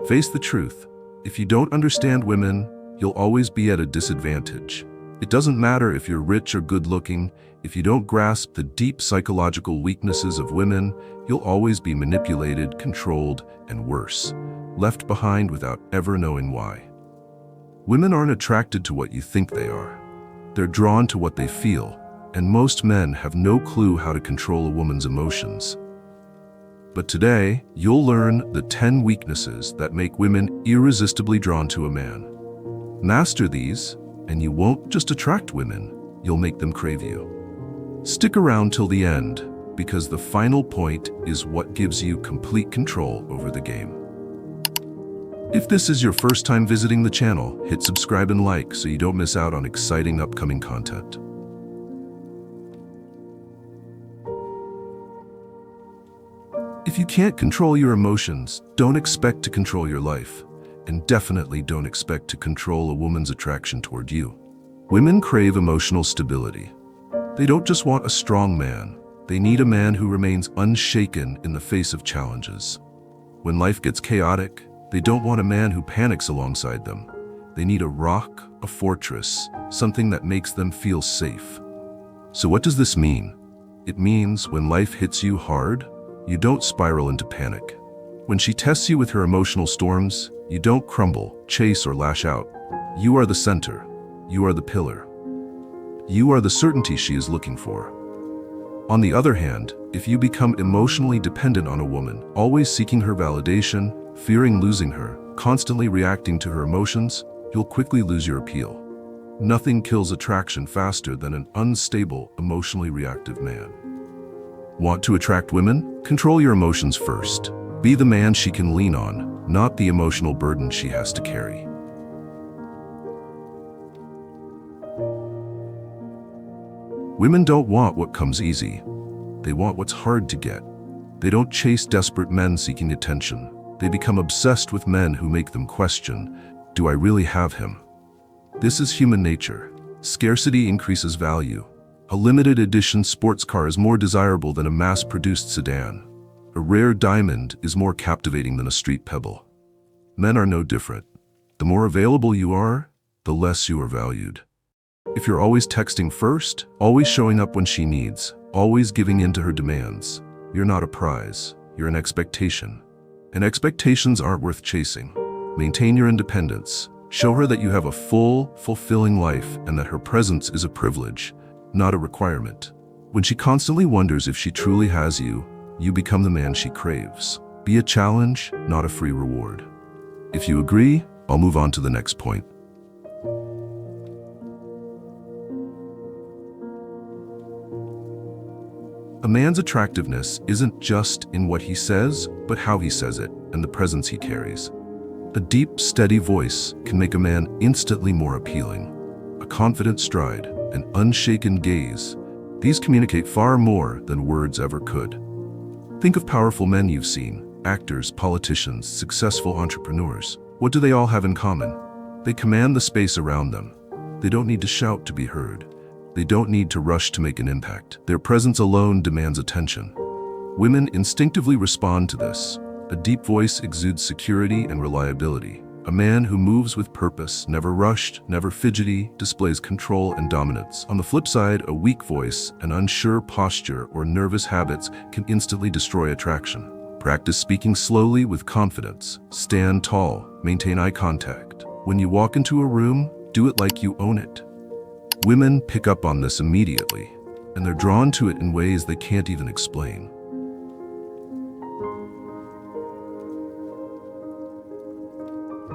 Face the truth. If you don't understand women, you'll always be at a disadvantage. It doesn't matter if you're rich or good-looking. If you don't grasp the deep psychological weaknesses of women, you'll always be manipulated, controlled, and worse, left behind without ever knowing why. Women aren't attracted to what you think they are. They're drawn to what they feel, and most men have no clue how to control a woman's emotions. But today, you'll learn the 10 weaknesses that make women irresistibly drawn to a man. Master these, and you won't just attract women, you'll make them crave you. Stick around till the end, because the final point is what gives you complete control over the game. If this is your first time visiting the channel, hit subscribe and like so you don't miss out on exciting upcoming content. If you can't control your emotions, don't expect to control your life, and definitely don't expect to control a woman's attraction toward you. Women crave emotional stability. They don't just want a strong man, they need a man who remains unshaken in the face of challenges. When life gets chaotic, they don't want a man who panics alongside them. They need a rock, a fortress, something that makes them feel safe. So what does this mean? It means when life hits you hard, you don't spiral into panic. When she tests you with her emotional storms, you don't crumble, chase, or lash out. You are the center. You are the pillar. You are the certainty she is looking for. On the other hand, if you become emotionally dependent on a woman, always seeking her validation, fearing losing her, constantly reacting to her emotions, you'll quickly lose your appeal. Nothing kills attraction faster than an unstable, emotionally reactive man. Want to attract women? Control your emotions first. Be the man she can lean on, not the emotional burden she has to carry. Women don't want what comes easy. They want what's hard to get. They don't chase desperate men seeking attention. They become obsessed with men who make them question, do I really have him? This is human nature. Scarcity increases value. A limited edition sports car is more desirable than a mass-produced sedan. A rare diamond is more captivating than a street pebble. Men are no different. The more available you are, the less you are valued. If you're always texting first, always showing up when she needs, always giving in to her demands, you're not a prize, you're an expectation. And expectations aren't worth chasing. Maintain your independence. Show her that you have a full, fulfilling life and that her presence is a privilege, not a requirement. When she constantly wonders if she truly has you, you become the man she craves. Be a challenge, not a free reward. If you agree, I'll move on to the next point. A man's attractiveness isn't just in what he says, but how he says it and the presence he carries. A deep, steady voice can make a man instantly more appealing. A confident stride, an unshaken gaze, these communicate far more than words ever could. Think of powerful men you've seen, actors, politicians, successful entrepreneurs. What do they all have in common? They command the space around them. They don't need to shout to be heard. They don't need to rush to make an impact. Their presence alone demands attention. Women instinctively respond to this. A deep voice exudes security and reliability. A man who moves with purpose, never rushed, never fidgety, displays control and dominance. On the flip side, a weak voice, an unsure posture, or nervous habits can instantly destroy attraction. Practice speaking slowly with confidence. Stand tall, maintain eye contact. When you walk into a room, do it like you own it. Women pick up on this immediately, and they're drawn to it in ways they can't even explain.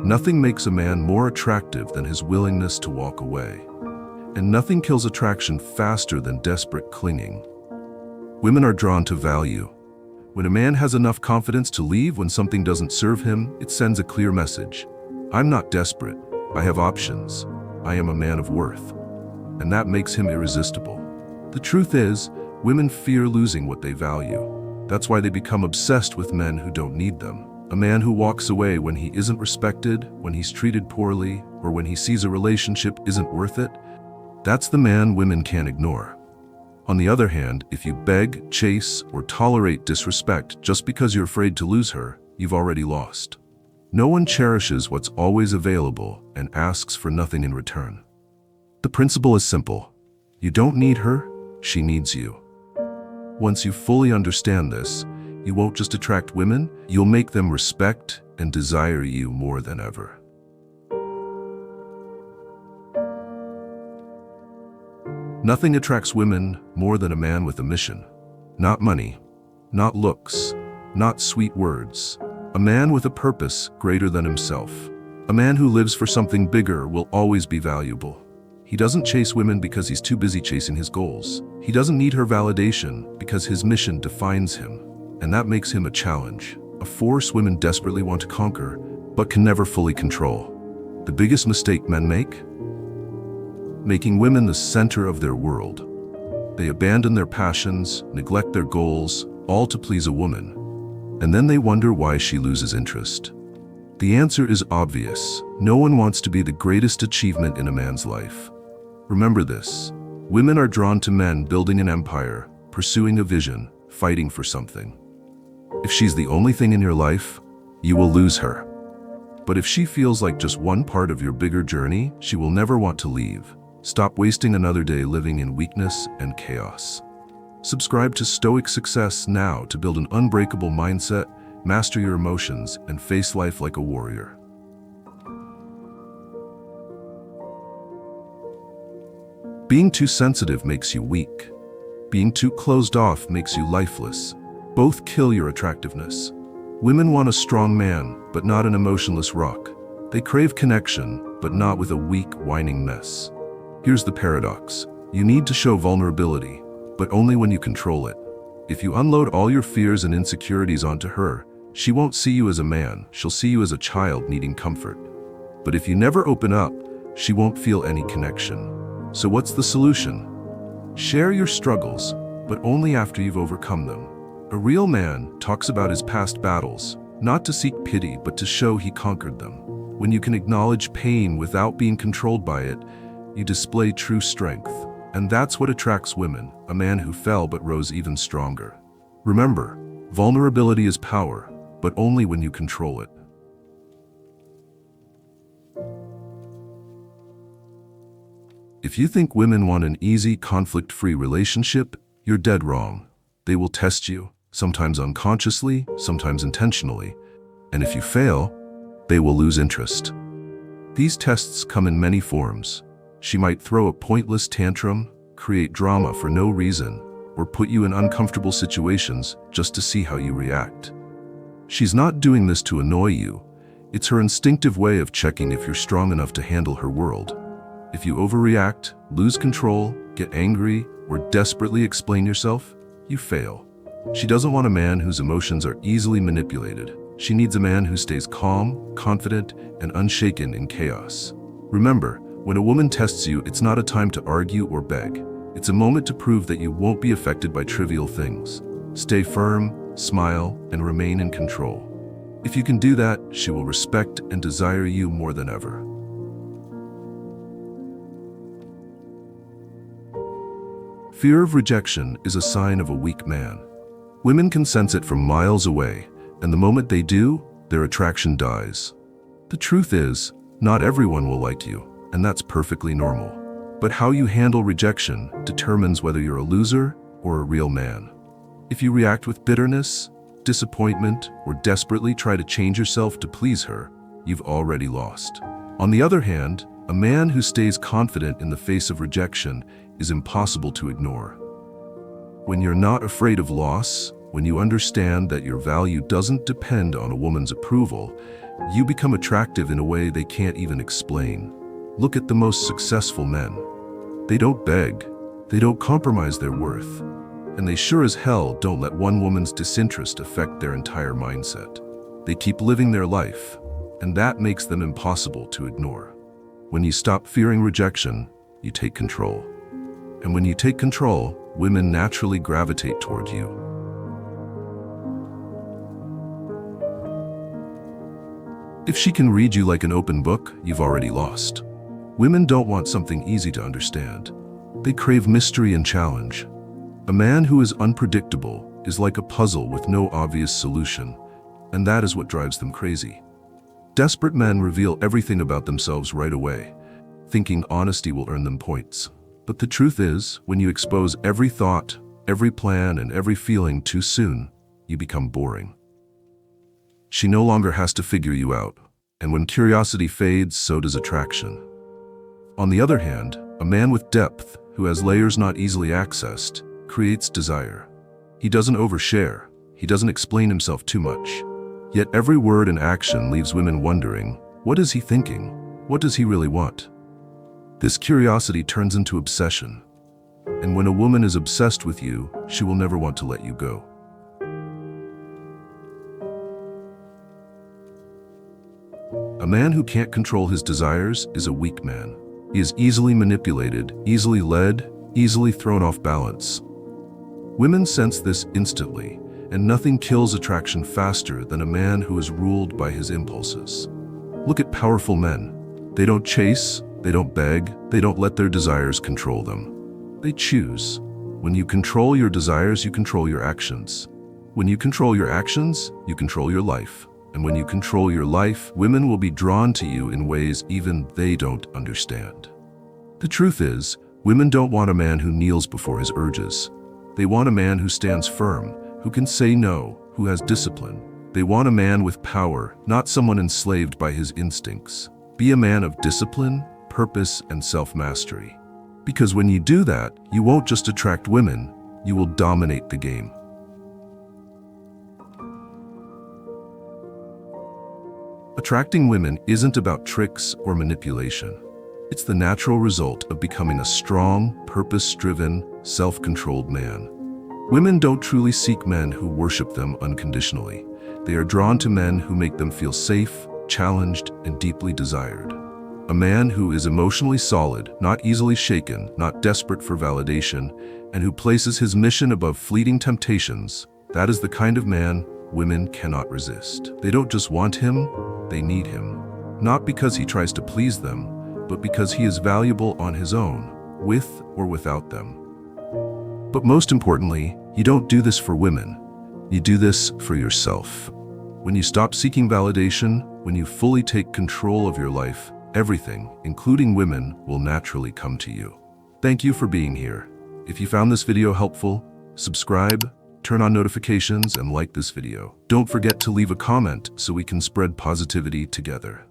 Nothing makes a man more attractive than his willingness to walk away. And nothing kills attraction faster than desperate clinging. Women are drawn to value. When a man has enough confidence to leave when something doesn't serve him, it sends a clear message. I'm not desperate. I have options. I am a man of worth. And that makes him irresistible. The truth is, women fear losing what they value. That's why they become obsessed with men who don't need them. A man who walks away when he isn't respected, when he's treated poorly, or when he sees a relationship isn't worth it, that's the man women can't ignore. On the other hand, if you beg, chase, or tolerate disrespect just because you're afraid to lose her, you've already lost. No one cherishes what's always available and asks for nothing in return. The principle is simple. You don't need her, she needs you. Once you fully understand this, you won't just attract women, you'll make them respect and desire you more than ever. Nothing attracts women more than a man with a mission. Not money, not looks, not sweet words. A man with a purpose greater than himself. A man who lives for something bigger will always be valuable. He doesn't chase women because he's too busy chasing his goals. He doesn't need her validation because his mission defines him. And that makes him a challenge, a force women desperately want to conquer, but can never fully control. The biggest mistake men make? Making women the center of their world. They abandon their passions, neglect their goals, all to please a woman. And then they wonder why she loses interest. The answer is obvious. No one wants to be the greatest achievement in a man's life. Remember this. Women are drawn to men building an empire, pursuing a vision, fighting for something. If she's the only thing in your life, you will lose her. But if she feels like just one part of your bigger journey, she will never want to leave. Stop wasting another day living in weakness and chaos. Subscribe to Stoic Success now to build an unbreakable mindset, master your emotions, and face life like a warrior. Being too sensitive makes you weak. Being too closed off makes you lifeless. Both kill your attractiveness. Women want a strong man, but not an emotionless rock. They crave connection, but not with a weak, whining mess. Here's the paradox. You need to show vulnerability, but only when you control it. If you unload all your fears and insecurities onto her, she won't see you as a man, she'll see you as a child needing comfort. But if you never open up, she won't feel any connection. So what's the solution? Share your struggles, but only after you've overcome them. A real man talks about his past battles, not to seek pity, but to show he conquered them. When you can acknowledge pain without being controlled by it, you display true strength. And that's what attracts women, a man who fell but rose even stronger. Remember, vulnerability is power, but only when you control it. If you think women want an easy, conflict-free relationship, you're dead wrong. They will test you, sometimes unconsciously, sometimes intentionally. And if you fail, they will lose interest. These tests come in many forms. She might throw a pointless tantrum, create drama for no reason, or put you in uncomfortable situations just to see how you react. She's not doing this to annoy you. It's her instinctive way of checking if you're strong enough to handle her world. If you overreact, lose control, get angry, or desperately explain yourself, you fail. She doesn't want a man whose emotions are easily manipulated. She needs a man who stays calm, confident, and unshaken in chaos. Remember, when a woman tests you, it's not a time to argue or beg. It's a moment to prove that you won't be affected by trivial things. Stay firm, smile, and remain in control. If you can do that, she will respect and desire you more than ever. Fear of rejection is a sign of a weak man. Women can sense it from miles away, and the moment they do, their attraction dies. The truth is, not everyone will like you, and that's perfectly normal. But how you handle rejection determines whether you're a loser or a real man. If you react with bitterness, disappointment, or desperately try to change yourself to please her, you've already lost. On the other hand, a man who stays confident in the face of rejection is impossible to ignore. When you're not afraid of loss, when you understand that your value doesn't depend on a woman's approval, you become attractive in a way they can't even explain. Look at the most successful men. They don't beg, they don't compromise their worth, and they sure as hell don't let one woman's disinterest affect their entire mindset. They keep living their life, and that makes them impossible to ignore. When you stop fearing rejection, you take control. And when you take control, women naturally gravitate toward you. If she can read you like an open book, you've already lost. Women don't want something easy to understand. They crave mystery and challenge. A man who is unpredictable is like a puzzle with no obvious solution, and that is what drives them crazy. Desperate men reveal everything about themselves right away, thinking honesty will earn them points. But the truth is, when you expose every thought, every plan, and every feeling too soon, you become boring. She no longer has to figure you out, and when curiosity fades, so does attraction. On the other hand, a man with depth, who has layers not easily accessed, creates desire. He doesn't overshare, he doesn't explain himself too much. Yet every word and action leaves women wondering, what is he thinking? What does he really want? This curiosity turns into obsession. And when a woman is obsessed with you, she will never want to let you go. A man who can't control his desires is a weak man. He is easily manipulated, easily led, easily thrown off balance. Women sense this instantly, and nothing kills attraction faster than a man who is ruled by his impulses. Look at powerful men. They don't chase, they don't beg, they don't let their desires control them. They choose. When you control your desires, you control your actions. When you control your actions, you control your life. And when you control your life, women will be drawn to you in ways even they don't understand. The truth is, women don't want a man who kneels before his urges. They want a man who stands firm, who can say no, who has discipline. They want a man with power, not someone enslaved by his instincts. Be a man of discipline, purpose, and self-mastery. Because when you do that, you won't just attract women, you will dominate the game. Attracting women isn't about tricks or manipulation. It's the natural result of becoming a strong, purpose-driven, self-controlled man. Women don't truly seek men who worship them unconditionally. They are drawn to men who make them feel safe, challenged, and deeply desired. A man who is emotionally solid, not easily shaken, not desperate for validation, and who places his mission above fleeting temptations, that is the kind of man women cannot resist. They don't just want him, they need him. Not because he tries to please them, but because he is valuable on his own, with or without them. But most importantly, you don't do this for women. You do this for yourself. When you stop seeking validation, when you fully take control of your life, everything, including women, will naturally come to you. Thank you for being here. If you found this video helpful, subscribe, turn on notifications, and like this video. Don't forget to leave a comment so we can spread positivity together.